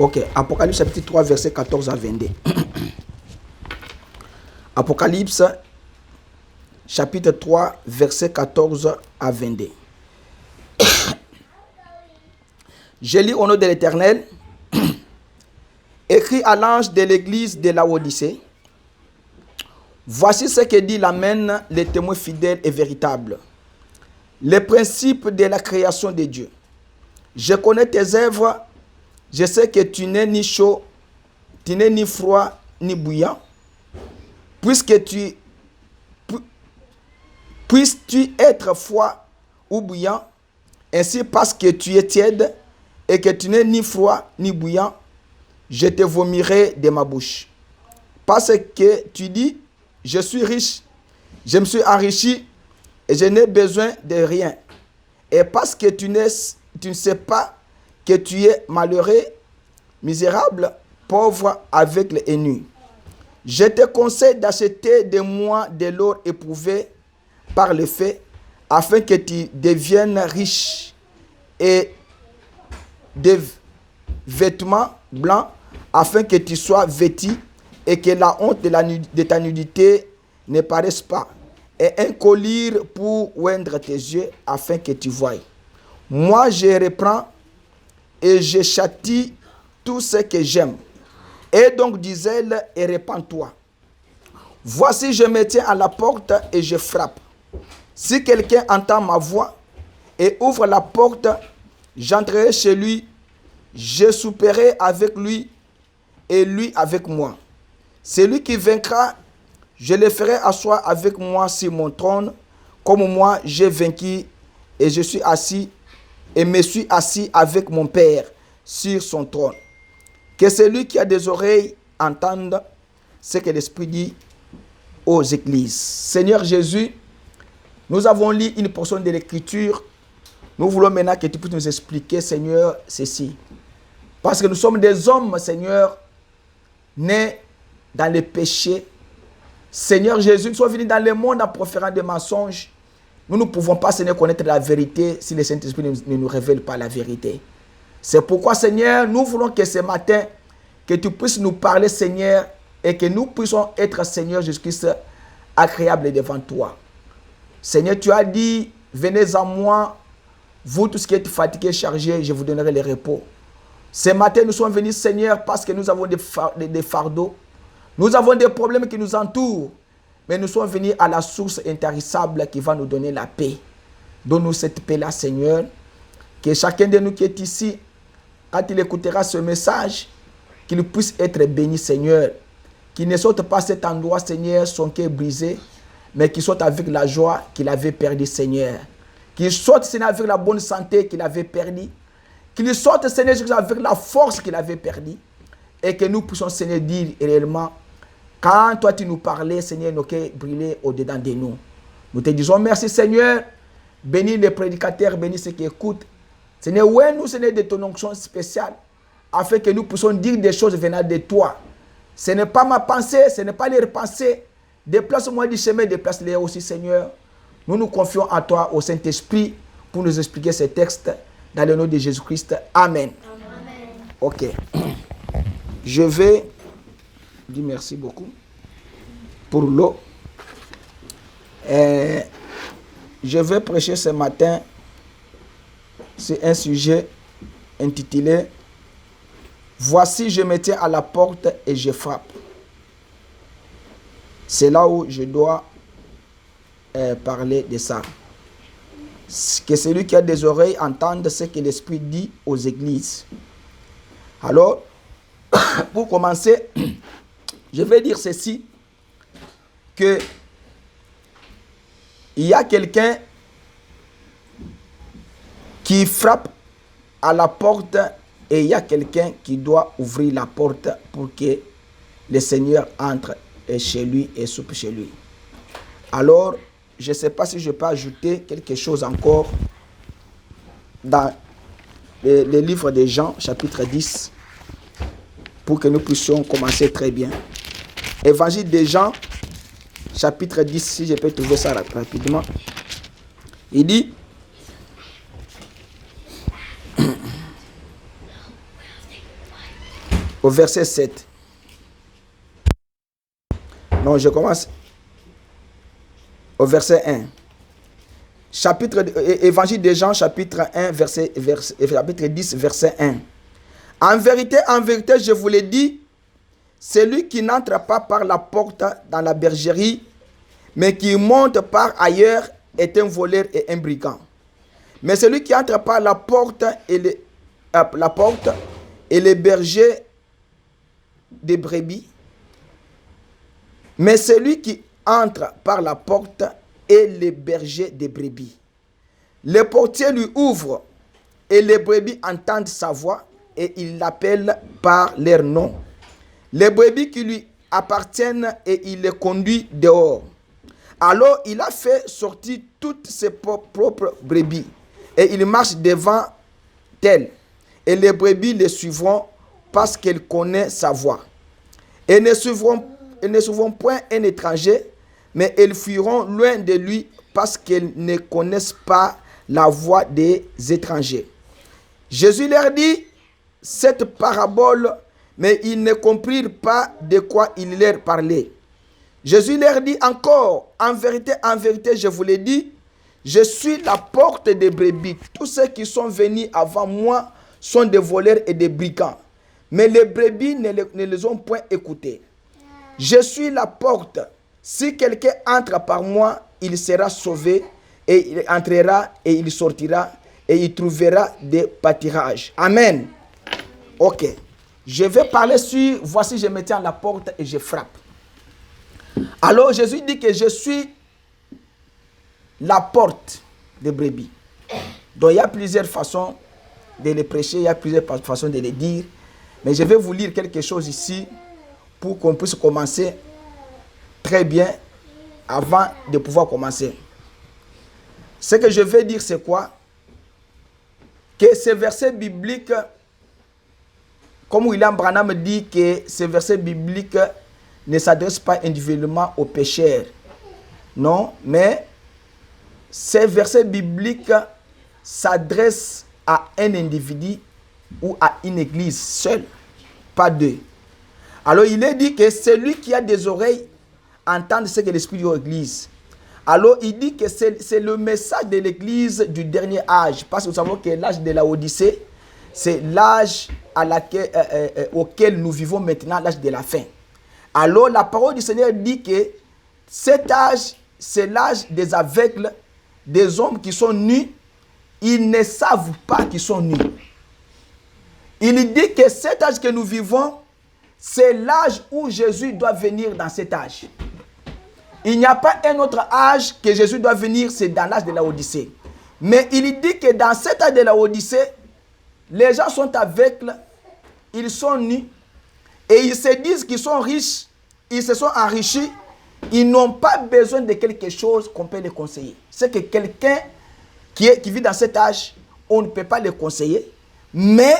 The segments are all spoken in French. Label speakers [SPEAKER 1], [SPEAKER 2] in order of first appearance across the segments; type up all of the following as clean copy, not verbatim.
[SPEAKER 1] Ok, Apocalypse chapitre 3, verset 14 à 22. Apocalypse chapitre 3, verset 14 à 22. Je lis au nom de l'Éternel. Écrit à l'ange de l'église de Laodicée. Voici ce que dit l'Amen, le témoin fidèle et véritable. Les principes de la création de Dieu. Je connais tes œuvres. Je sais que tu n'es ni chaud, tu n'es ni froid, ni bouillant. Puisses-tu être froid ou bouillant, ainsi parce que tu es tiède et que tu n'es ni froid ni bouillant, je te vomirai de ma bouche. Parce que tu dis, je suis riche, je me suis enrichi et je n'ai besoin de rien. Et parce que tu ne sais pas que tu es malheureux, misérable, pauvre, aveugle et nu. Je te conseille d'acheter de moi de l'or éprouvé par le feu, afin que tu deviennes riche, et des vêtements blancs, afin que tu sois vêtu et que la honte de ta nudité ne paraisse pas, et un collier pour oindre tes yeux, afin que tu voies. Moi, je reprends et je châtie tout ce que j'aime. Et donc, disait-elle, et répands-toi. Voici, je me tiens à la porte et je frappe. Si quelqu'un entend ma voix et ouvre la porte, j'entrerai chez lui, je souperai avec lui et lui avec moi. Celui qui vaincra, je le ferai asseoir avec moi sur mon trône, comme moi j'ai vaincu et je suis assis et me suis assis avec mon Père sur son trône. Que celui qui a des oreilles entende ce que l'Esprit dit aux églises. Seigneur Jésus, nous avons lu une portion de l'Écriture. Nous voulons maintenant que tu puisses nous expliquer, Seigneur, ceci. Parce que nous sommes des hommes, Seigneur, nés dans le péché. Seigneur Jésus, nous sommes venus dans le monde en proférant des mensonges. Nous ne pouvons pas, Seigneur, connaître la vérité si le Saint-Esprit ne nous révèle pas la vérité. C'est pourquoi, Seigneur, nous voulons que ce matin, que tu puisses nous parler, Seigneur, et que nous puissions être, Seigneur Jésus-Christ, agréables devant toi. Seigneur, tu as dit, venez à moi, vous tous qui êtes fatigués et chargés, je vous donnerai le repos. Ce matin, nous sommes venus, Seigneur, parce que nous avons des fardeaux. Nous avons des problèmes qui nous entourent. Mais nous sommes venus à la source intarissable qui va nous donner la paix. Donne-nous cette paix-là, Seigneur. Que chacun de nous qui est ici, quand il écoutera ce message, qu'il puisse être béni, Seigneur. Qu'il ne saute pas cet endroit, Seigneur, son cœur brisé, mais qu'il saute avec la joie qu'il avait perdue, Seigneur. Qu'il saute, Seigneur, avec la bonne santé qu'il avait perdue. Qu'il sorte, Seigneur, avec la force qu'il avait perdue. Et que nous puissions, Seigneur, dire réellement, quand toi tu nous parlais, Seigneur, nos cœurs brillaient au-dedans de nous. Nous te disons merci, Seigneur. Bénis les prédicateurs, bénis ceux qui écoutent. Seigneur, ouais, nous, Seigneur, de ton onction spéciale, afin que nous puissions dire des choses venant de toi. Ce n'est pas ma pensée, ce n'est pas les pensées. Déplace-moi du chemin, déplace-les aussi, Seigneur. Nous nous confions en toi, au Saint-Esprit, pour nous expliquer ces textes dans le nom de Jésus-Christ. Amen. Amen. Ok. Je vais dire merci beaucoup pour l'eau. Je vais prêcher ce matin sur un sujet intitulé « Voici, je me tiens à la porte et je frappe ». C'est là où je dois parler de ça. Que celui qui a des oreilles entende ce que l'Esprit dit aux églises. Alors, pour commencer, je vais dire ceci, que il y a quelqu'un qui frappe à la porte et il y a quelqu'un qui doit ouvrir la porte pour que le Seigneur entre chez lui et soupe chez lui. Alors, je ne sais pas si je peux ajouter quelque chose encore dans le livre de Jean, chapitre 10, pour que nous puissions commencer très bien. Évangile de Jean, chapitre 10, si je peux trouver ça rapidement. Il dit, au verset 7. Non, je commence au verset 1. Évangile de Jean, chapitre 1, chapitre 10, verset 1. En vérité, je vous l'ai dit, celui qui n'entre pas par la porte dans la bergerie, mais qui monte par ailleurs, est un voleur et un brigand. Mais celui qui entre par la porte est le berger des brebis. Mais celui qui entre par la porte est le berger des brebis. Le portier lui ouvre et les brebis entendent sa voix et il l'appelle par leur nom. Les brebis qui lui appartiennent et il les conduit dehors. Alors il a fait sortir toutes ses propres brebis et il marche devant elles. Et les brebis les suivront parce qu'elles connaissent sa voix. Et ne suivront point un étranger, mais elles fuiront loin de lui parce qu'elles ne connaissent pas la voix des étrangers. Jésus leur dit cette parabole, mais ils ne comprirent pas de quoi il leur parlait. Jésus leur dit encore, en vérité, je vous l'ai dit, je suis la porte des brebis. Tous ceux qui sont venus avant moi sont des voleurs et des brigands. Mais les brebis ne les ont point écoutés. Je suis la porte. Si quelqu'un entre par moi, il sera sauvé et il entrera et il sortira et il trouvera des pâtirages. Amen. Ok. Je vais parler sur, voici je me tiens à la porte et je frappe. Alors Jésus dit que je suis la porte des brebis. Donc il y a plusieurs façons de les prêcher, il y a plusieurs façons de les dire. Mais je vais vous lire quelque chose ici pour qu'on puisse commencer très bien avant de pouvoir commencer. Ce que je vais dire, c'est quoi? Que ce verset biblique, comme William Branham dit que ce verset biblique ne s'adresse pas individuellement aux pécheurs. Non, mais ce verset biblique s'adresse à un individu ou à une église seule, pas deux. Alors il est dit que celui qui a des oreilles entende ce que l'Esprit dit aux églises. Alors il dit que c'est le message de l'église du dernier âge. Parce que nous savons que l'âge de la Odyssée, c'est l'âge auquel nous vivons maintenant, l'âge de la fin. Alors la parole du Seigneur dit que cet âge, c'est l'âge des aveugles, des hommes qui sont nus. Ils ne savent pas qu'ils sont nus. Il dit que cet âge que nous vivons, c'est l'âge où Jésus doit venir dans cet âge. Il n'y a pas un autre âge que Jésus doit venir, c'est dans l'âge de la Odyssée. Mais il dit que dans cet âge de la Odyssée, les gens sont aveugles, ils sont nus, et ils se disent qu'ils sont riches, ils se sont enrichis, ils n'ont pas besoin de quelque chose qu'on peut les conseiller. C'est que quelqu'un qui vit dans cet âge, on ne peut pas le conseiller, mais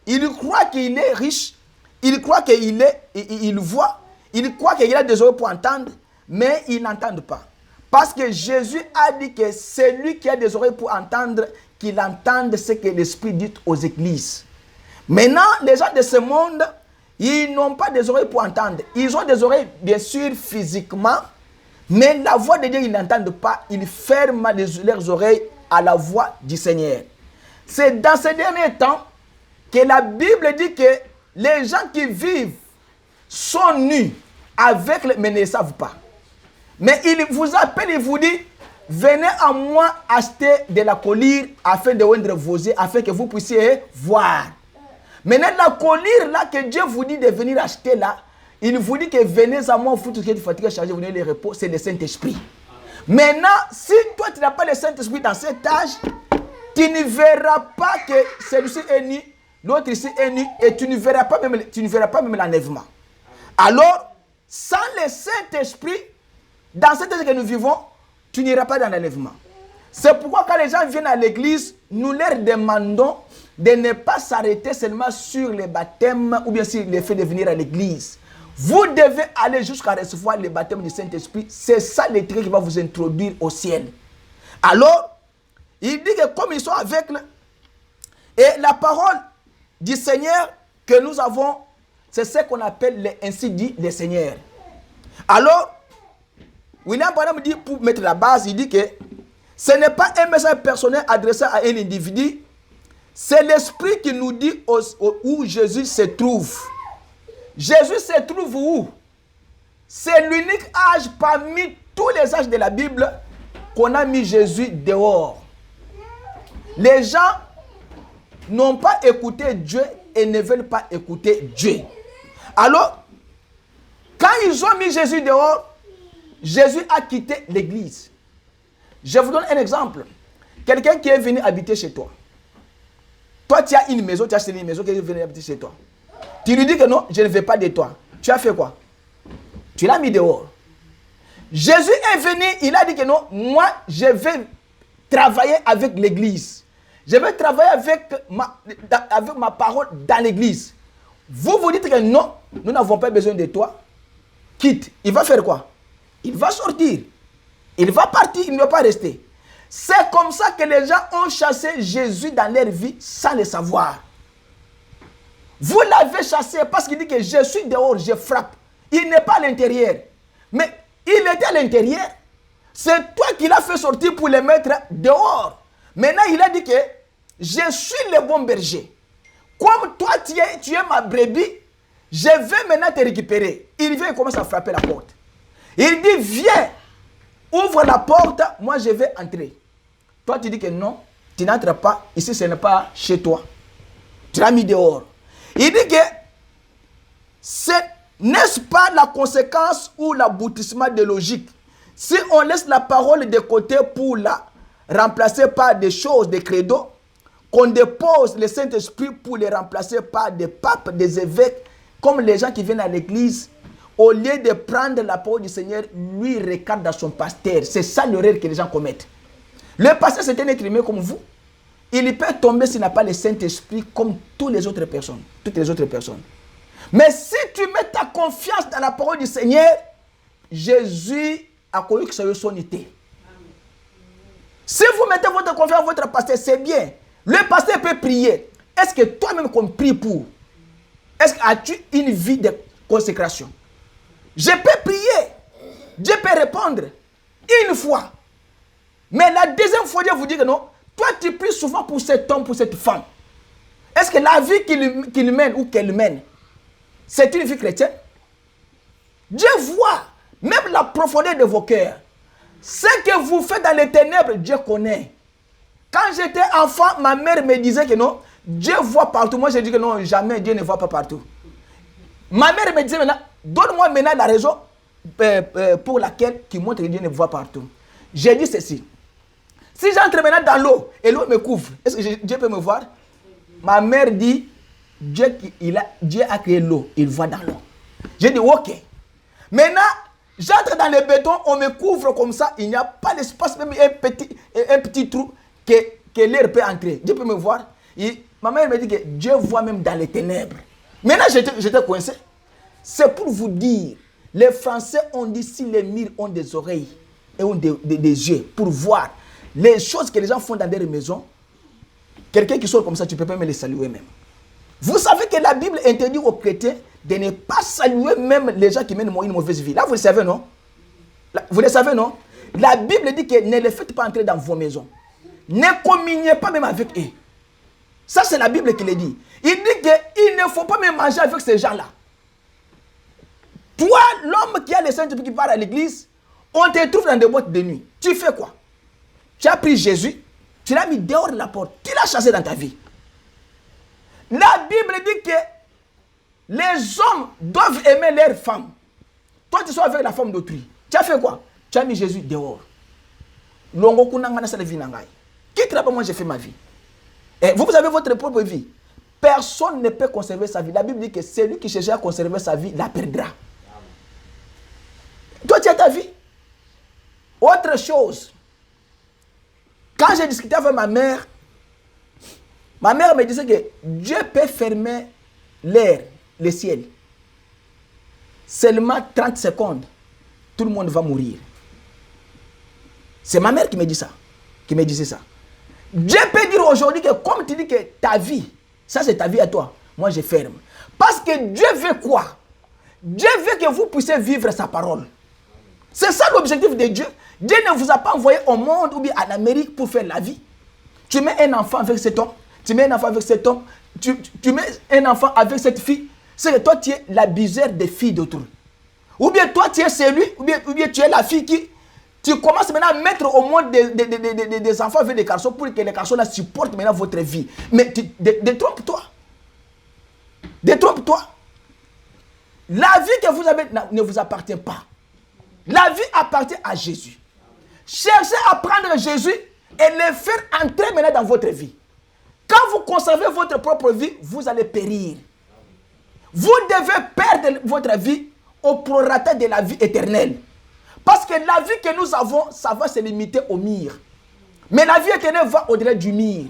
[SPEAKER 1] il croit qu'il est riche, il croit il voit, il croit qu'il a des oreilles pour entendre, mais ils n'entendent pas. Parce que Jésus a dit que c'est lui qui a des oreilles pour entendre, qu'il entende ce que l'Esprit dit aux églises. Maintenant, les gens de ce monde, ils n'ont pas des oreilles pour entendre. Ils ont des oreilles, bien sûr, physiquement, mais la voix de Dieu, ils n'entendent pas. Ils ferment leurs oreilles à la voix du Seigneur. C'est dans ces derniers temps que la Bible dit que les gens qui vivent sont nus avec mais ne savent pas. Mais il vous appelle, il vous dit, venez à moi acheter de la collyre afin de oindre vos yeux, afin que vous puissiez voir. Maintenant, la collyre là que Dieu vous dit de venir acheter là, il vous dit que venez à moi, vous tous qui êtes fatigués, chargés, venez les repos, c'est le Saint-Esprit. Maintenant, si toi tu n'as pas le Saint-Esprit dans cet âge, tu ne verras pas que celui-ci est nu, l'autre ici est nu, et tu ne verras pas même l'enlèvement. Alors, sans le Saint-Esprit, dans cet âge que nous vivons, tu n'iras pas dans l'enlèvement. C'est pourquoi quand les gens viennent à l'église, nous leur demandons de ne pas s'arrêter seulement sur les baptêmes ou bien sur le fait de venir à l'église. Vous devez aller jusqu'à recevoir le baptême du Saint-Esprit. C'est ça le truc qui va vous introduire au ciel. Alors, il dit que comme ils sont aveugles, et la parole du Seigneur que nous avons C'est ce qu'on appelle ainsi dit le Seigneur. Alors, William Branham dit, pour mettre la base, il dit que ce n'est pas un message personnel adressé à un individu, c'est l'esprit qui nous dit où Jésus se trouve. Jésus se trouve où? C'est l'unique âge parmi tous les âges de la Bible qu'on a mis Jésus dehors. Les gens n'ont pas écouté Dieu et ne veulent pas écouter Dieu. Alors, quand ils ont mis Jésus dehors, Jésus a quitté l'église. Je vous donne un exemple. Quelqu'un qui est venu habiter chez toi. Toi, tu as une maison, tu as acheté une maison qui est venue habiter chez toi. Tu lui dis que non, je ne veux pas de toi. Tu as fait quoi? Tu l'as mis dehors. Jésus est venu, il a dit que non, moi, je vais travailler avec l'église. Je vais travailler avec ma parole dans l'église. Vous vous dites que non, nous n'avons pas besoin de toi. Quitte. Il va faire quoi? Il va sortir. Il va partir, il ne va pas rester. C'est comme ça que les gens ont chassé Jésus dans leur vie sans le savoir. Vous l'avez chassé parce qu'il dit que je suis dehors, je frappe. Il n'est pas à l'intérieur. Mais il était à l'intérieur. C'est toi qui l'as fait sortir pour le mettre dehors. Maintenant, il a dit que je suis le bon berger. Comme toi, tu es ma brebis, je vais maintenant te récupérer. Il vient et commence à frapper la porte. Il dit, viens, ouvre la porte, moi je vais entrer. Toi, tu dis que non, tu n'entres pas. Ici, ce n'est pas chez toi. Tu l'as mis dehors. Il dit que, n'est-ce pas la conséquence ou l'aboutissement de logique? Si on laisse la parole de côté pour la remplacer par des choses, des credos, qu'on dépose le Saint-Esprit pour les remplacer par des papes, des évêques, comme les gens qui viennent à l'église, au lieu de prendre la parole du Seigneur, lui regarde dans son pasteur. C'est ça l'erreur que les gens commettent. Le pasteur, c'est un être humain comme vous. Il peut tomber s'il n'a pas le Saint-Esprit comme toutes les autres personnes. Mais si tu mets ta confiance dans la parole du Seigneur, Jésus a connu que c'est son unité. Si vous mettez votre confiance dans votre pasteur, c'est bien. Le pasteur peut prier. Est-ce que toi-même qu'on prie pour? Est-ce que as-tu une vie de consécration? Je peux prier. Dieu peut répondre une fois. Mais la deuxième fois, Dieu vous dit que non. Toi, tu pries souvent pour cet homme, pour cette femme. Est-ce que la vie qu'il mène ou qu'elle mène, c'est une vie chrétienne? Dieu voit même la profondeur de vos cœurs. Ce que vous faites dans les ténèbres, Dieu connaît. Quand j'étais enfant, ma mère me disait que non, Dieu voit partout. Moi, j'ai dit que non, jamais Dieu ne voit pas partout. Ma mère me disait maintenant, donne-moi maintenant la raison pour laquelle qui montre que Dieu ne voit partout. J'ai dit ceci. Si j'entre maintenant dans l'eau et l'eau me couvre, est-ce que Dieu peut me voir? Ma mère dit, Dieu a créé l'eau, il voit dans l'eau. J'ai dit, ok. Maintenant, j'entre dans le béton, on me couvre comme ça, il n'y a pas d'espace, même un petit trou que l'air peut entrer. Dieu peut me voir. Ma mère me dit que Dieu voit même dans les ténèbres. Maintenant, j'étais coincé. C'est pour vous dire, les Français ont dit si les murs ont des oreilles et ont des yeux pour voir les choses que les gens font dans des maisons. Quelqu'un qui sort comme ça, tu ne peux pas même les saluer même. Vous savez que la Bible interdit aux chrétiens de ne pas saluer même les gens qui mènent une mauvaise vie. Là, vous le savez, non? Vous le savez, non? La Bible dit que ne les faites pas entrer dans vos maisons. Ne communiez pas même avec eux. Ça, c'est la Bible qui le dit. Il dit qu'il ne faut pas même manger avec ces gens-là. Toi, l'homme qui a le Saint-Esprit qui part à l'église, on te trouve dans des boîtes de nuit. Tu fais quoi? Tu as pris Jésus, tu l'as mis dehors de la porte, tu l'as chassé dans ta vie. La Bible dit que les hommes doivent aimer leurs femmes. Toi, tu sois avec la femme d'autrui. Tu as fait quoi? Tu as mis Jésus dehors. Qui travaille? Moi, j'ai fait ma vie. Et vous avez votre propre vie. Personne ne peut conserver sa vie. La Bible dit que celui qui cherche à conserver sa vie la perdra. Toi, tu as ta vie. Autre chose. Quand j'ai discuté avec ma mère me disait que Dieu peut fermer l'air, le ciel. Seulement 30 secondes, tout le monde va mourir. C'est ma mère qui me dit ça, qui me disait ça. Dieu peut dire aujourd'hui que comme tu dis que ta vie, ça c'est ta vie à toi, moi je ferme. Parce que Dieu veut quoi? Dieu veut que vous puissiez vivre sa parole. C'est ça l'objectif de Dieu. Dieu ne vous a pas envoyé au monde ou bien en Amérique pour faire la vie. Tu mets un enfant avec cet homme, tu mets un enfant avec cet homme, tu mets un enfant avec cette fille. C'est que toi, tu es l'abuseur des filles d'autrui. Ou bien toi, tu es celui, ou bien tu es la fille qui... Tu commences maintenant à mettre au monde des enfants avec des garçons pour que les garçons là supportent maintenant votre vie. Mais détrompe-toi. Détrompe-toi. La vie que vous avez ne vous appartient pas. La vie appartient à Jésus. Cherchez à prendre Jésus et le faire entrer maintenant dans votre vie. Quand vous conservez votre propre vie, vous allez périr. Vous devez perdre votre vie au prorata de la vie éternelle. Parce que la vie que nous avons, ça va se limiter au mire. Mais la vie éternelle va au-delà du mire.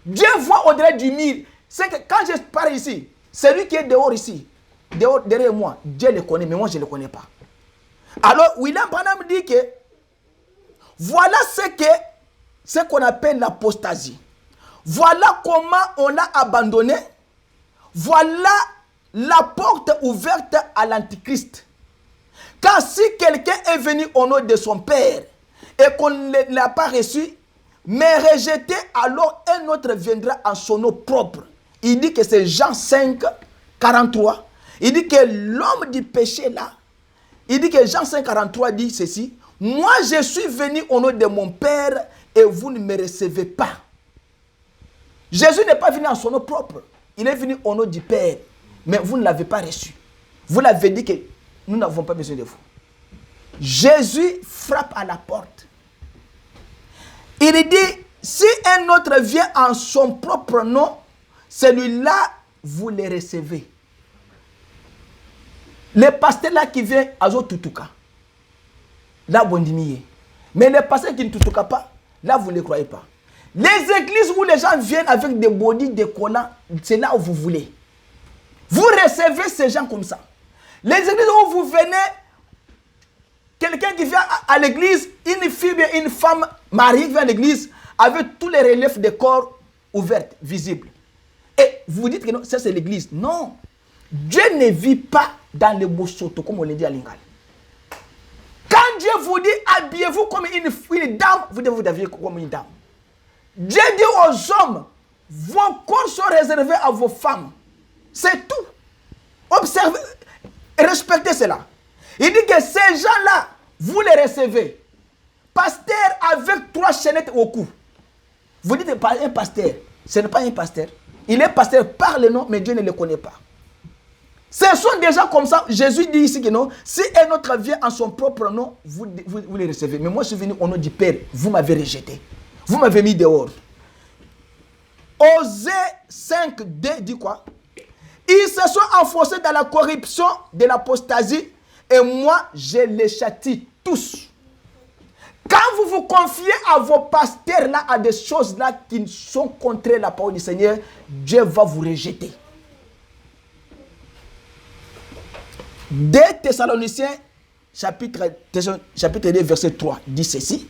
[SPEAKER 1] Dieu voit au-delà du mire. C'est que quand je parle ici, celui qui est dehors ici, dehors, derrière moi, Dieu le connaît, mais moi je ne le connais pas. Alors, William Branham dit que voilà ce qu'on appelle l'apostasie. Voilà comment on l'a abandonné. Voilà la porte ouverte à l'antichrist. Car si quelqu'un est venu au nom de son Père et qu'on ne l'a pas reçu, mais rejeté, alors un autre viendra en son nom propre. Il dit que c'est Jean 5, 43. Il dit que l'homme du péché là, il dit que Jean 5, 43 dit ceci. Moi je suis venu au nom de mon Père et vous ne me recevez pas. Jésus n'est pas venu en son nom propre. Il est venu au nom du Père. Mais vous ne l'avez pas reçu. Vous l'avez dit que nous n'avons pas besoin de vous. Jésus frappe à la porte. Il dit, si un autre vient en son propre nom, celui-là, vous le recevez. Les pasteurs là qui viennent à Zotutuka, là, vous diminuez. Mais les pasteurs qui ne tutuka pas, là, vous ne les croyez pas. Les églises où les gens viennent avec des bodys, des collants, c'est là où vous voulez. Vous recevez ces gens comme ça. Les églises où vous venez, quelqu'un qui vient à l'église, une fille, une femme mariée qui vient à l'église, avec tous les reliefs des corps ouverts, visibles. Et vous dites que non, ça c'est l'église. Non. Dieu ne vit pas dans le bosoto, comme on le dit à Lingal. Quand Dieu vous dit habillez-vous comme une dame, vous devez vous habiller comme une dame. Dieu dit aux hommes, vos corps sont réservés à vos femmes. C'est tout. Observez, respectez cela. Il dit que ces gens-là, vous les recevez. Pasteur avec 3 chaînettes au cou. Vous dites pas un pasteur. Ce n'est pas un pasteur. Il est pasteur par le nom, mais Dieu ne le connaît pas. Ce sont des gens comme ça. Jésus dit ici que non. Si un autre vient en son propre nom, vous les recevez. Mais moi, je suis venu au nom du Père. Vous m'avez rejeté. Vous m'avez mis dehors. Osée 5:2 dit quoi? Ils se sont enfoncés dans la corruption de l'apostasie et moi, je les châtie tous. Quand vous vous confiez à vos pasteurs là, à des choses là qui sont contre la parole du Seigneur, Dieu va vous rejeter. 2 Thessaloniciens, chapitre 2, verset 3, dit ceci.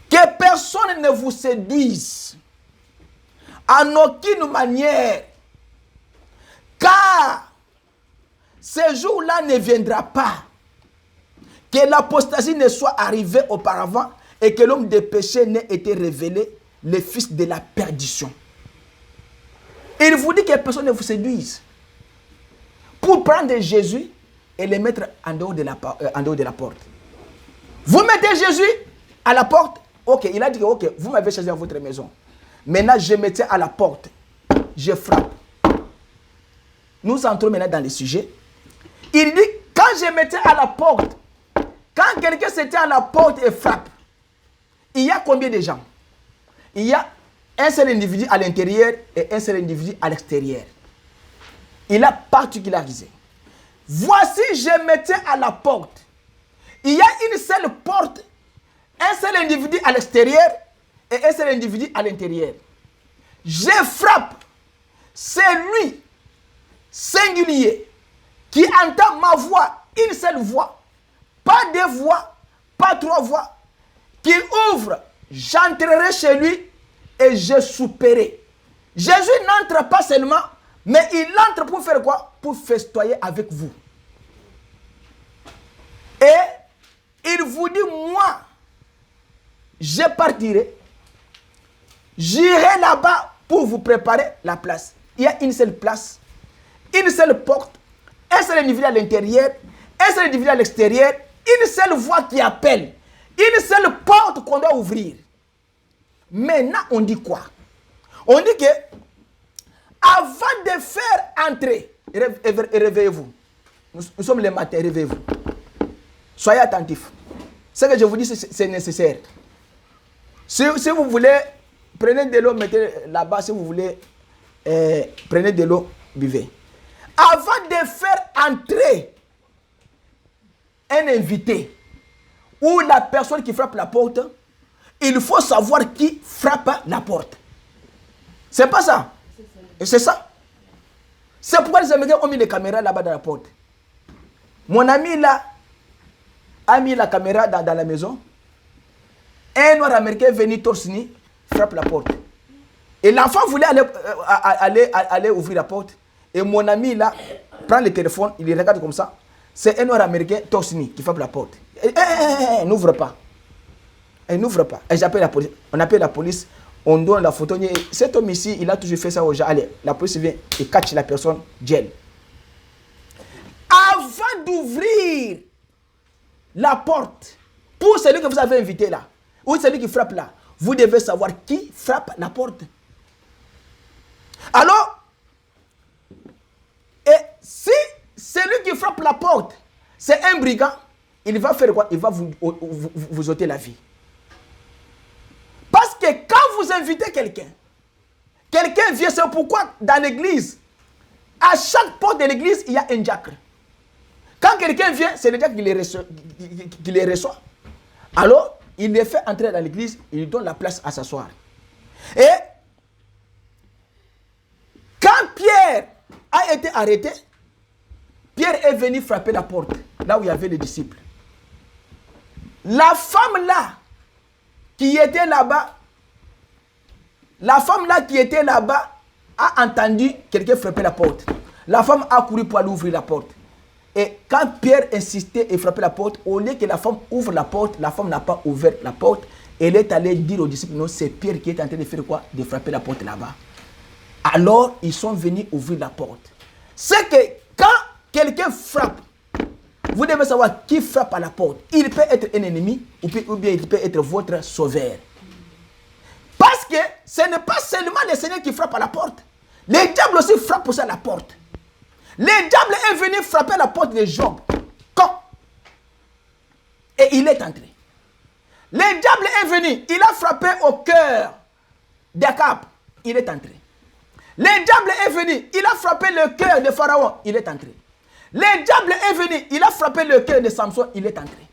[SPEAKER 1] Que personne ne vous séduise en aucune manière, car ce jour-là ne viendra pas, que l'apostasie ne soit arrivée auparavant et que l'homme des péchés n'ait été révélé, le fils de la perdition. Il vous dit que personne ne vous séduise pour prendre Jésus et le mettre en dehors de la porte. Vous mettez Jésus à la porte. Ok, il a dit que ok, vous m'avez choisi dans votre maison. Maintenant, je me tiens à la porte. Je frappe. Nous entrons maintenant dans le sujet. Il dit, quand je me tiens à la porte, quand quelqu'un se tient à la porte et frappe, il y a combien de gens? Il y a un seul individu à l'intérieur et un seul individu à l'extérieur. Il a particularisé. Voici, je me tiens à la porte. Il y a une seule porte, un seul individu à l'extérieur et un seul individu à l'intérieur. Je frappe. C'est lui, singulier, qui entend ma voix, une seule voix, pas 2 voix, pas 3 voix, qui ouvre, j'entrerai chez lui et je souperai. Jésus n'entre pas seulement, Mais il entre pour faire quoi? Pour festoyer avec vous. Et il vous dit, moi, je partirai. J'irai là-bas pour vous préparer la place. Il y a une seule place, une seule porte, un seul individu à l'intérieur, un seul individu à l'extérieur, une seule voix qui appelle, une seule porte qu'on doit ouvrir. Maintenant, on dit quoi? On dit que avant de faire entrer, réveillez-vous. Nous sommes les matins, réveillez-vous. Soyez attentifs. Ce que je vous dis, c'est nécessaire. Si vous voulez, prenez de l'eau, mettez là-bas. Si vous voulez, prenez de l'eau, buvez. Avant de faire entrer un invité ou la personne qui frappe la porte, il faut savoir qui frappe la porte. C'est pas ça? C'est ça. C'est pourquoi les Américains ont mis les caméras là-bas dans la porte. Mon ami là a mis la caméra dans la maison. Un noir américain venu torse nu frappe la porte. Et l'enfant voulait aller ouvrir la porte. Et mon ami là prend le téléphone, il regarde comme ça. C'est un noir américain torse nu qui frappe la porte. N'ouvre pas. Elle n'ouvre pas. Et j'appelle la police. On appelle la police. On donne la photo. Cet homme ici, il a toujours fait ça aux gens. Allez, la police vient et catch la personne, gel. Avant d'ouvrir la porte, pour celui que vous avez invité là, ou celui qui frappe là, vous devez savoir qui frappe la porte. Alors, et si celui qui frappe la porte, c'est un brigand, il va faire quoi? Il va vous ôter la vie. Parce que quand vous invitez quelqu'un vient, c'est pourquoi dans l'église, à chaque porte de l'église, il y a un diacre. Quand quelqu'un vient, c'est le diacre qui les reçoit. Alors, il les fait entrer dans l'église, il lui donne la place à s'asseoir. Et quand Pierre a été arrêté, Pierre est venu frapper la porte, là où il y avait les disciples. La femme là, qui était là-bas, a entendu quelqu'un frapper la porte. La femme a couru pour aller ouvrir la porte. Et quand Pierre insistait et frappait la porte, au lieu que la femme ouvre la porte, la femme n'a pas ouvert la porte. Elle est allée dire aux disciples, non, c'est Pierre qui est en train de faire quoi? De frapper la porte là-bas. Alors, ils sont venus ouvrir la porte. C'est que quand quelqu'un frappe, vous devez savoir qui frappe à la porte. Il peut être un ennemi ou bien il peut être votre sauveur. Parce que ce n'est pas seulement le Seigneur qui frappe à la porte. Le diable aussi frappe aussi à la porte. Le diable est venu frapper à la porte de Job. Quand? Et il est entré. Le diable est venu. Il a frappé au cœur d'Akab. Il est entré. Le diable est venu. Il a frappé le cœur de Pharaon. Il est entré. Le diable est venu. Il a frappé le cœur de Samson. Il est entré.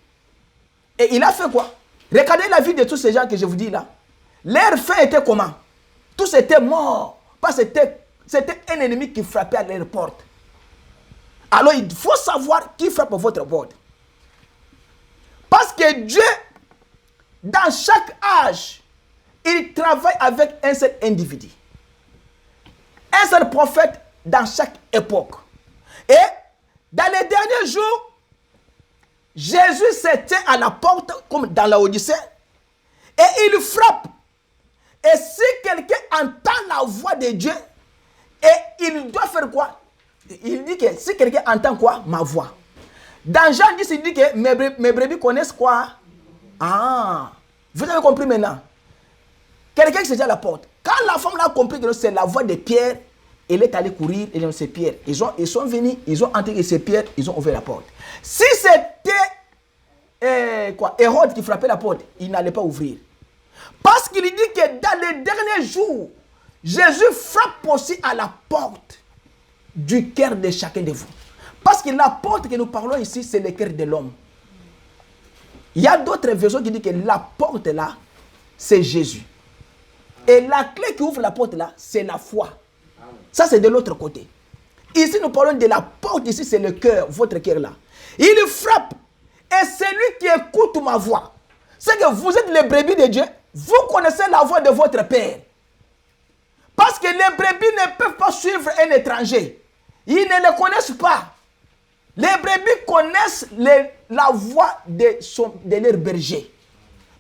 [SPEAKER 1] Et il a fait quoi? Regardez la vie de tous ces gens que je vous dis là. Leur fin était comment? Tous étaient morts. Parce que c'était un ennemi qui frappait à leur porte. Alors il faut savoir qui frappe à votre porte. Parce que Dieu, dans chaque âge, il travaille avec un seul individu. Un seul prophète dans chaque époque. Et dans les derniers jours, Jésus se tient à la porte comme dans la Odyssée et il frappe. Et si quelqu'un entend la voix de Dieu, et il doit faire quoi? Il dit que si quelqu'un entend quoi? Ma voix. Dans Jean 10, il dit que mes brebis connaissent quoi? Ah, vous avez compris maintenant? Quelqu'un qui se tient à la porte. Quand la femme a compris que c'est la voix de Pierre, elle est allée courir et c'est Pierre. Ils sont venus, ils ont entré et c'est Pierre, ils ont ouvert la porte. Si c'était Hérode qui frappait la porte, il n'allait pas ouvrir. Parce qu'il dit que dans les derniers jours, Jésus frappe aussi à la porte du cœur de chacun de vous. Parce que la porte que nous parlons ici, c'est le cœur de l'homme. Il y a d'autres versions qui disent que la porte là, c'est Jésus. Et la clé qui ouvre la porte là, c'est la foi. Ça, c'est de l'autre côté. Ici, nous parlons de la porte. Ici, c'est le cœur, votre cœur là. Il frappe. Et celui qui écoute ma voix, c'est que vous êtes les brebis de Dieu. Vous connaissez la voix de votre Père. Parce Parce que les brebis ne peuvent pas suivre un étranger. Ils ne le connaissent pas. Les brebis connaissent la voix de leur berger.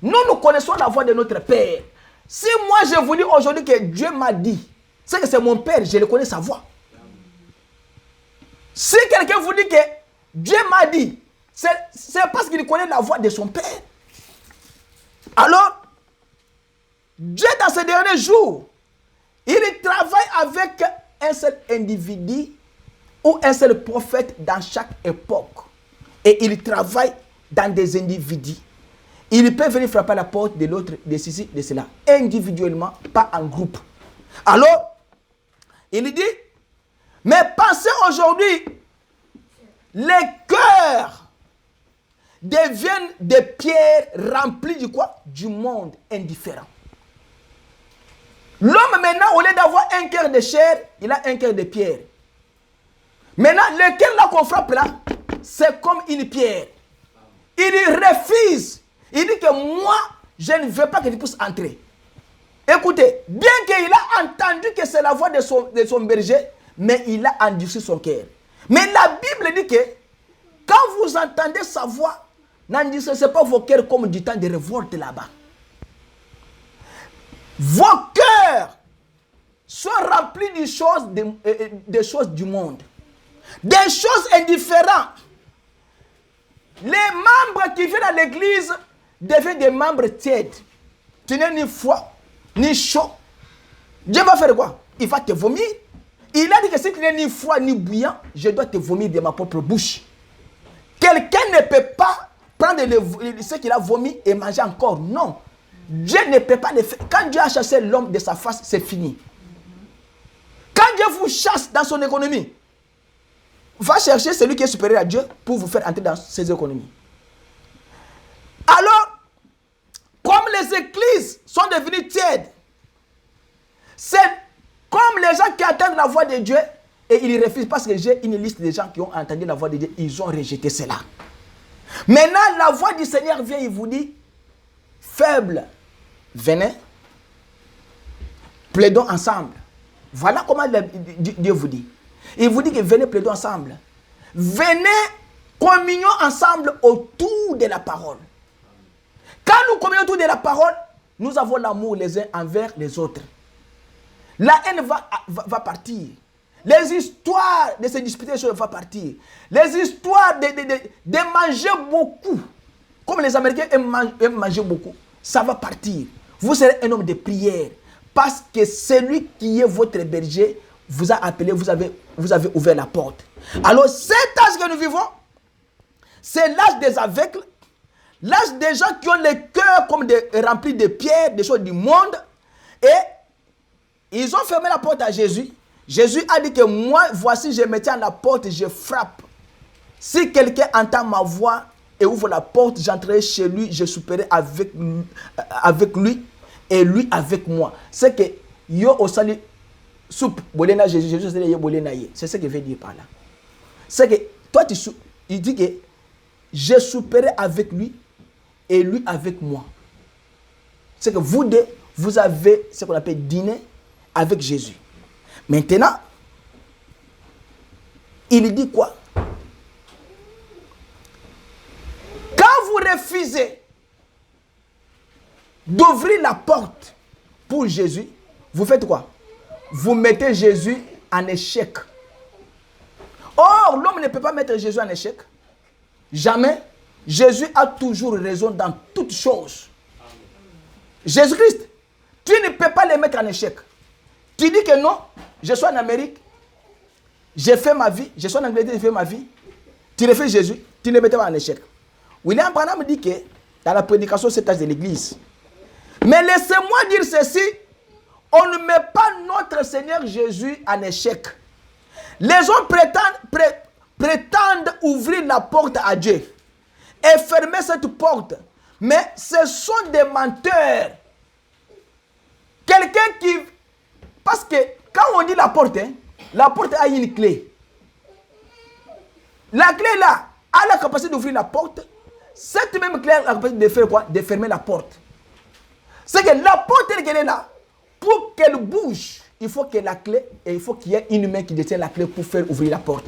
[SPEAKER 1] Nous connaissons la voix de notre Père. Si moi je vous dis aujourd'hui que Dieu m'a dit, c'est que c'est mon Père, je le connais sa voix. Si quelqu'un vous dit que Dieu m'a dit, c'est parce qu'il connaît la voix de son Père. Alors, Dieu dans ces derniers jours, il travaille avec un seul individu ou un seul prophète dans chaque époque. Et il travaille dans des individus. Il peut venir frapper à la porte de l'autre, de ceci, de cela, individuellement, pas en groupe. Alors, il dit, mais pensez aujourd'hui, les cœurs deviennent des pierres remplies du quoi? Du monde indifférent. L'homme maintenant, au lieu d'avoir un cœur de chair, il a un cœur de pierre. Maintenant, le cœur là qu'on frappe là, c'est comme une pierre. Il refuse. Il dit que moi, je ne veux pas que tu puisses entrer. Écoutez, bien qu'il a entendu que c'est la voix de son berger, mais il a endurci son cœur. Mais la Bible dit que quand vous entendez sa voix, n'endurcissez pas vos cœurs comme du temps de révolte là-bas. Vos cœurs sont remplis des choses du monde, des choses indifférentes. Les membres qui viennent à l'église deviennent des membres tièdes. Tu n'es ni froid, ni chaud. Dieu va faire quoi? Il va te vomir. Il a dit que si tu n'es ni froid, ni bouillant, je dois te vomir de ma propre bouche. Quelqu'un ne peut pas prendre ce qu'il a vomi et manger encore. Non. Dieu ne peut pas le faire. Quand Dieu a chassé l'homme de sa face, c'est fini. Quand Dieu vous chasse dans son économie, va chercher celui qui est supérieur à Dieu pour vous faire entrer dans ses économies. Alors, comme les églises sont devenues tièdes, c'est comme les gens qui entendent la voix de Dieu et ils refusent, parce que j'ai une liste de gens qui ont entendu la voix de Dieu, ils ont rejeté cela. Maintenant, la voix du Seigneur vient, il vous dit, faible, venez, plaidons ensemble. Voilà comment Dieu vous dit. Il vous dit que venez, plaidons ensemble. Venez, communions ensemble autour de la parole. Quand nous communions autour de la parole, nous avons l'amour les uns envers les autres. La haine va partir. Les histoires de se disputer vont partir. Les histoires de manger beaucoup, comme les Américains aiment manger beaucoup, ça va partir. Vous serez un homme de prière, parce que celui qui est votre berger vous a appelé, vous avez ouvert la porte. Alors cet âge que nous vivons, c'est l'âge des aveugles, l'âge des gens qui ont le cœur comme rempli de pierres, des choses du monde, et ils ont fermé la porte à Jésus. Jésus a dit que moi, voici, je me tiens à la porte, je frappe. Si quelqu'un entend ma voix et ouvre la porte, j'entrerai chez lui, je souperai avec lui et lui avec moi. C'est que yo osali soupe bolena Jésus c'est ce qu'il veut dire par là. C'est que toi il dit que je souperai avec lui et lui avec moi. C'est que vous deux, vous avez ce qu'on appelle dîner avec Jésus. Maintenant, il dit quoi? Quand vous refusez d'ouvrir la porte pour Jésus, vous faites quoi? Vous mettez Jésus en échec. Or, l'homme ne peut pas mettre Jésus en échec. Jamais. Jésus a toujours raison dans toutes choses. Jésus-Christ, tu ne peux pas le mettre en échec. Tu dis que non, je suis en Amérique, j'ai fait ma vie, je suis en Angleterre, j'ai fait ma vie. Tu refuses Jésus, tu ne le mets pas en échec. William Branham dit que dans la prédication, c'est l'âge de l'église. Mais laissez-moi dire ceci, on ne met pas notre Seigneur Jésus en échec. Les hommes prétendent ouvrir la porte à Dieu et fermer cette porte. Mais ce sont des menteurs. Quelqu'un qui... Parce que quand on dit la porte a une clé. La clé là a la capacité d'ouvrir la porte. Cette même clé a la capacité de faire quoi? De fermer la porte. C'est que la porte elle est là. Pour qu'elle bouge, il faut que la clé, et il faut qu'il y ait une main qui détient la clé pour faire ouvrir la porte.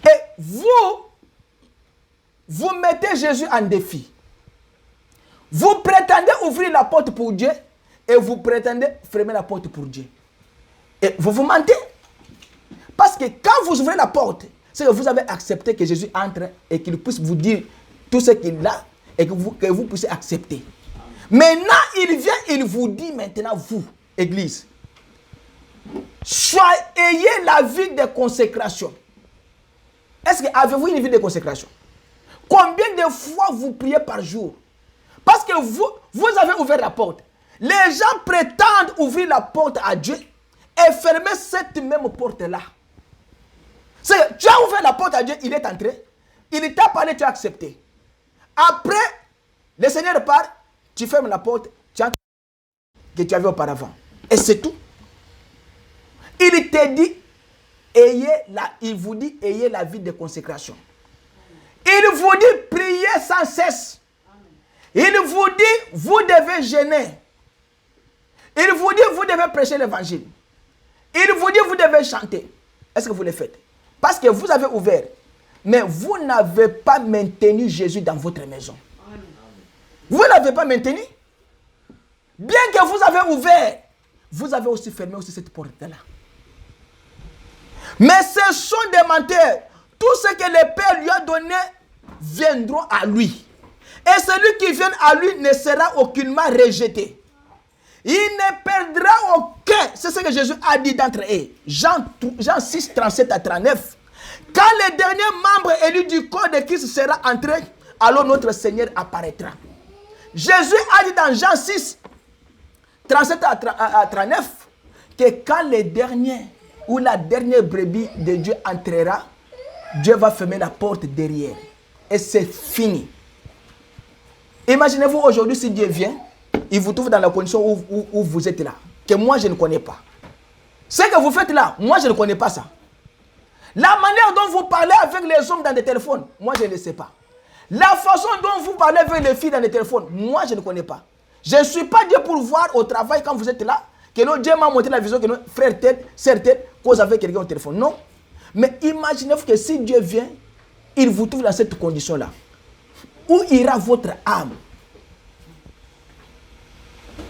[SPEAKER 1] Et vous mettez Jésus en défi. Vous prétendez ouvrir la porte pour Dieu et vous prétendez fermer la porte pour Dieu. Et vous mentez. Parce que quand vous ouvrez la porte, c'est que vous avez accepté que Jésus entre et qu'il puisse vous dire tout ce qu'il a et que vous puissiez accepter. Maintenant, il vient, il vous dit maintenant, vous, Église, ayez la vie de consécration. Est-ce que avez-vous une vie de consécration? Combien de fois vous priez par jour? Parce que vous avez ouvert la porte. Les gens prétendent ouvrir la porte à Dieu et fermer cette même porte-là. Tu as ouvert la porte à Dieu, il est entré, il t'a parlé, tu as accepté. Après, le Seigneur part, tu fermes la porte, tu as que tu avais auparavant. Et c'est tout. Il te dit, il vous dit, ayez la vie de consécration. Il vous dit, priez sans cesse. Il vous dit, vous devez jeûner. Il vous dit, vous devez prêcher l'évangile. Il vous dit, vous devez chanter. Est-ce que vous le faites? Parce que vous avez ouvert. Mais vous n'avez pas maintenu Jésus dans votre maison. Vous n'avez pas maintenu. Bien que vous avez ouvert, vous avez aussi fermé aussi cette porte-là. Mais ce sont des menteurs. Tout ce que le Père lui a donné viendront à lui. Et celui qui vient à lui ne sera aucunement rejeté. Il ne perdra aucun. C'est ce que Jésus a dit d'entre eux. Jean 6, 37 à 39. Quand le dernier membre élu du corps de Christ sera entré, alors notre Seigneur apparaîtra. Jésus a dit dans Jean 6, 37 à 39, que quand le dernier ou la dernière brebis de Dieu entrera, Dieu va fermer la porte derrière. Et c'est fini. Imaginez-vous aujourd'hui si Dieu vient, il vous trouve dans la condition où vous êtes là, que moi je ne connais pas. Ce que vous faites là, moi je ne connais pas ça. La manière dont vous parlez avec les hommes dans des téléphones, moi je ne sais pas. La façon dont vous parlez avec les filles dans les téléphones, moi je ne connais pas. Je ne suis pas Dieu pour voir au travail quand vous êtes là, que non, Dieu m'a montré la vision, que non, frère tel, sœur tel, cause avec quelqu'un au téléphone. Non. Mais imaginez-vous que si Dieu vient, il vous trouve dans cette condition-là. Où ira votre âme?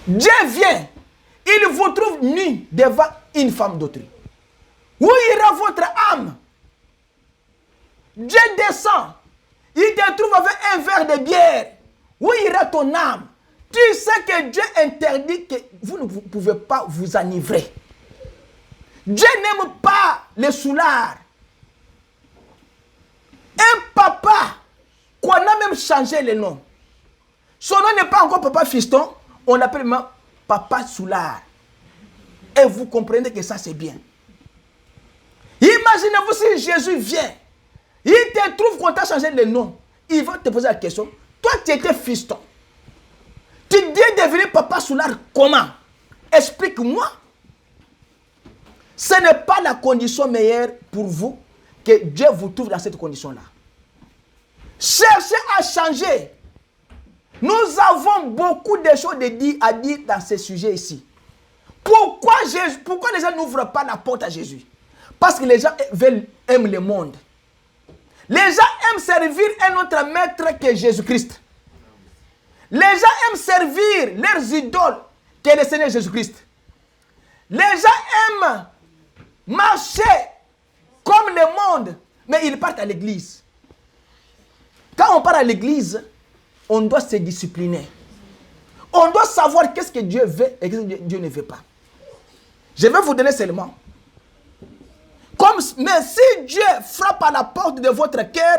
[SPEAKER 1] Dieu vient, il vous trouve nu devant une femme d'autrui. Où ira votre âme? Dieu descend, il te trouve avec un verre de bière. Où ira ton âme? Tu sais que Dieu interdit que vous ne pouvez pas vous enivrer. Dieu n'aime pas les soulards. Un papa qu'on a même changé le nom. Son nom n'est pas encore papa fiston, on l'appelle maintenant papa soulard. Et vous comprenez que ça c'est bien. Imaginez-vous si Jésus vient, il te trouve qu'on t'a changé le nom, il va te poser la question, toi tu étais fiston, tu viens devenir papa soulard comment? Explique-moi. Ce n'est pas la condition meilleure pour vous que Dieu vous trouve dans cette condition-là. Cherchez à changer. Nous avons beaucoup de choses à dire dans ce sujet ici. Pourquoi les gens n'ouvrent pas la porte à Jésus? Parce que les gens aiment le monde. Les gens aiment servir un autre maître que Jésus-Christ. Les gens aiment servir leurs idoles que le Seigneur Jésus-Christ. Les gens aiment marcher comme le monde, mais ils partent à l'église. Quand on part à l'église, on doit se discipliner. On doit savoir qu'est-ce que Dieu veut et qu'est-ce que Dieu ne veut pas. Je vais vous donner seulement. Mais si Dieu frappe à la porte de votre cœur,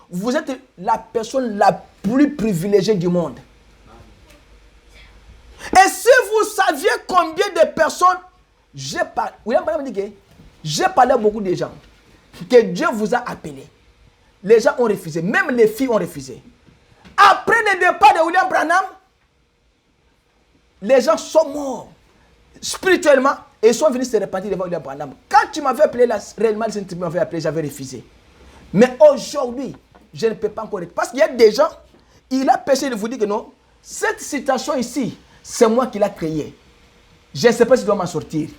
[SPEAKER 1] vous êtes la personne la plus privilégiée du monde. Et si vous saviez combien de personnes, j'ai parlé à beaucoup de gens, que Dieu vous a appelés. Les gens ont refusé, même les filles ont refusé. Après le départ de William Branham, les gens sont morts spirituellement et sont venus se repentir devant William Branham. Quand tu m'avais appelé, réellement, tu m'avais appelé, j'avais refusé. Mais aujourd'hui, je ne peux pas encore être. Parce qu'il y a des gens, il a péché de vous dire que non, cette situation ici, c'est moi qui l'ai créée. Je ne sais pas si je dois m'en sortir.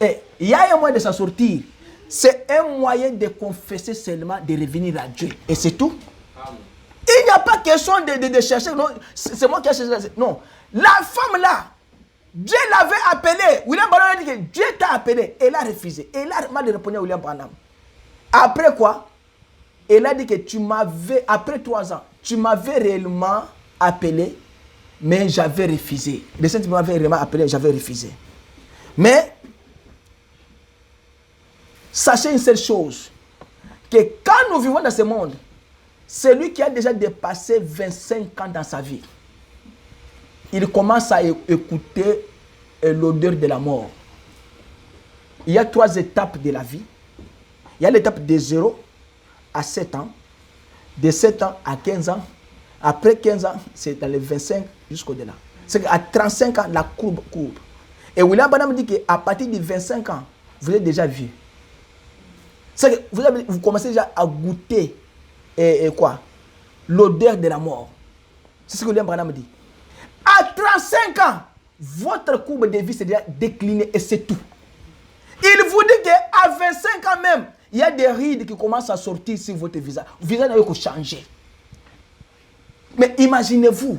[SPEAKER 1] Et il y a un moyen de s'en sortir. C'est un moyen de confesser seulement, de revenir à Dieu. Et c'est tout. Il n'y a pas question de chercher. Non, c'est moi qui ai cherché. Non. La femme là, Dieu l'avait appelée. William Branham a dit que Dieu t'a appelé. Elle a refusé. Elle a mal répondu à William Branham. Après quoi? Elle a dit que tu m'avais, après 3 ans, tu m'avais réellement appelé, mais j'avais refusé. Le Saint-Esprit m'avait réellement appelé, j'avais refusé. Mais, sachez une seule chose, que quand nous vivons dans ce monde, celui qui a déjà dépassé 25 ans dans sa vie, il commence à écouter l'odeur de la mort. Il y a 3 étapes de la vie. Il y a l'étape de 0 à 7 ans, de 7 ans à 15 ans. Après 15 ans, c'est dans les 25 jusqu'au-delà. C'est qu'à 35 ans, la courbe courbe. Et William Branham dit qu'à partir de 25 ans, vous êtes déjà vieux. C'est que vous commencez déjà à goûter quoi? L'odeur de la mort. C'est ce que William Branham dit. À 35 ans, votre courbe de vie s'est déjà déclinée et c'est tout. Il vous dit qu'à 25 ans même, il y a des rides qui commencent à sortir sur votre visage. Le visage n'a pas changé. Mais imaginez-vous,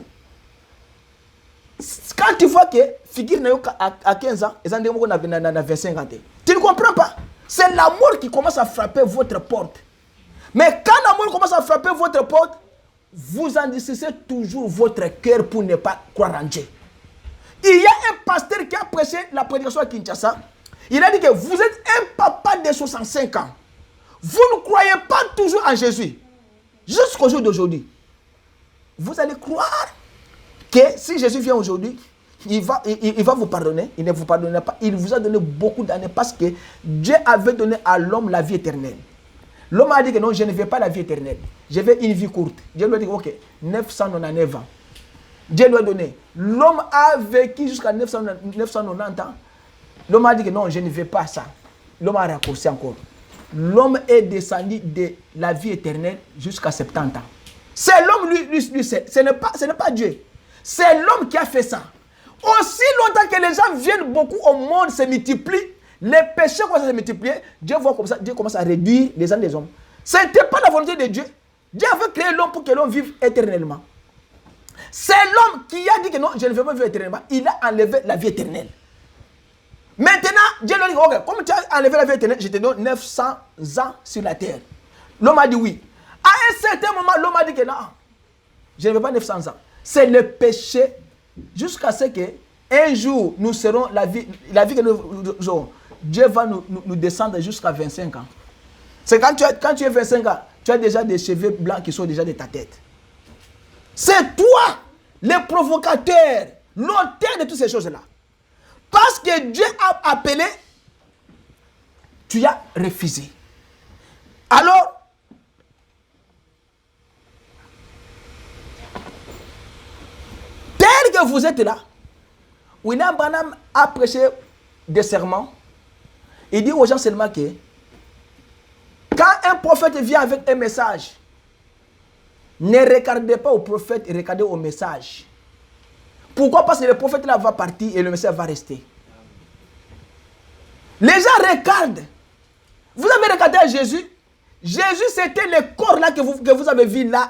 [SPEAKER 1] quand tu vois que figure à 15 ans, et ça dit qu'on a 25 ans, tu ne comprends pas. C'est l'amour qui commence à frapper votre porte. Mais quand l'amour commence à frapper votre porte, vous endurcissez toujours votre cœur pour ne pas croire en Dieu. Il y a un pasteur qui a prêché la prédication à Kinshasa. Il a dit que vous êtes un papa de 65 ans. Vous ne croyez pas toujours en Jésus. Jusqu'au jour d'aujourd'hui. Vous allez croire que si Jésus vient aujourd'hui, il va vous pardonner. Il ne vous pardonnera pas. Il vous a donné beaucoup d'années parce que Dieu avait donné à l'homme la vie éternelle. L'homme a dit que non, je ne veux pas la vie éternelle. Je veux une vie courte. Dieu lui a dit, ok, 999 ans. Dieu lui a donné. L'homme a vécu jusqu'à 990 ans. L'homme a dit que non, je ne veux pas ça. L'homme a raccourci encore. L'homme est descendu de la vie éternelle jusqu'à 70 ans. C'est l'homme, lui ce n'est pas Dieu. C'est l'homme qui a fait ça. Aussi longtemps que les gens viennent beaucoup au monde, se multiplient, les péchés commencent à se multiplier, Dieu commence à réduire les âmes des hommes. Ce n'était pas la volonté de Dieu. Dieu avait créé l'homme pour que l'homme vive éternellement. C'est l'homme qui a dit que non, je ne veux pas vivre éternellement. Il a enlevé la vie éternelle. Maintenant, Dieu lui a dit, ok, comme tu as enlevé la vie éternelle, je te donne 900 ans sur la terre. L'homme a dit oui. À un certain moment, l'homme a dit que non, je ne veux pas 900 ans. C'est le péché jusqu'à ce qu'un jour, nous serons la vie que nous aurons. Dieu va nous descendre jusqu'à 25 ans. C'est quand tu es 25 ans, tu as déjà des cheveux blancs qui sont déjà de ta tête. C'est toi, le provocateur, l'auteur de toutes ces choses-là. Parce que Dieu a appelé, tu as refusé. Alors, tel que vous êtes là, William Branham a prêché des sermons. Il dit aux gens seulement que quand un prophète vient avec un message, ne regardez pas au prophète, regardez au message. Pourquoi? Parce que le prophète là va partir et le message va rester. Les gens regardent. Vous avez regardé à Jésus. Jésus, c'était le corps là que vous avez vu là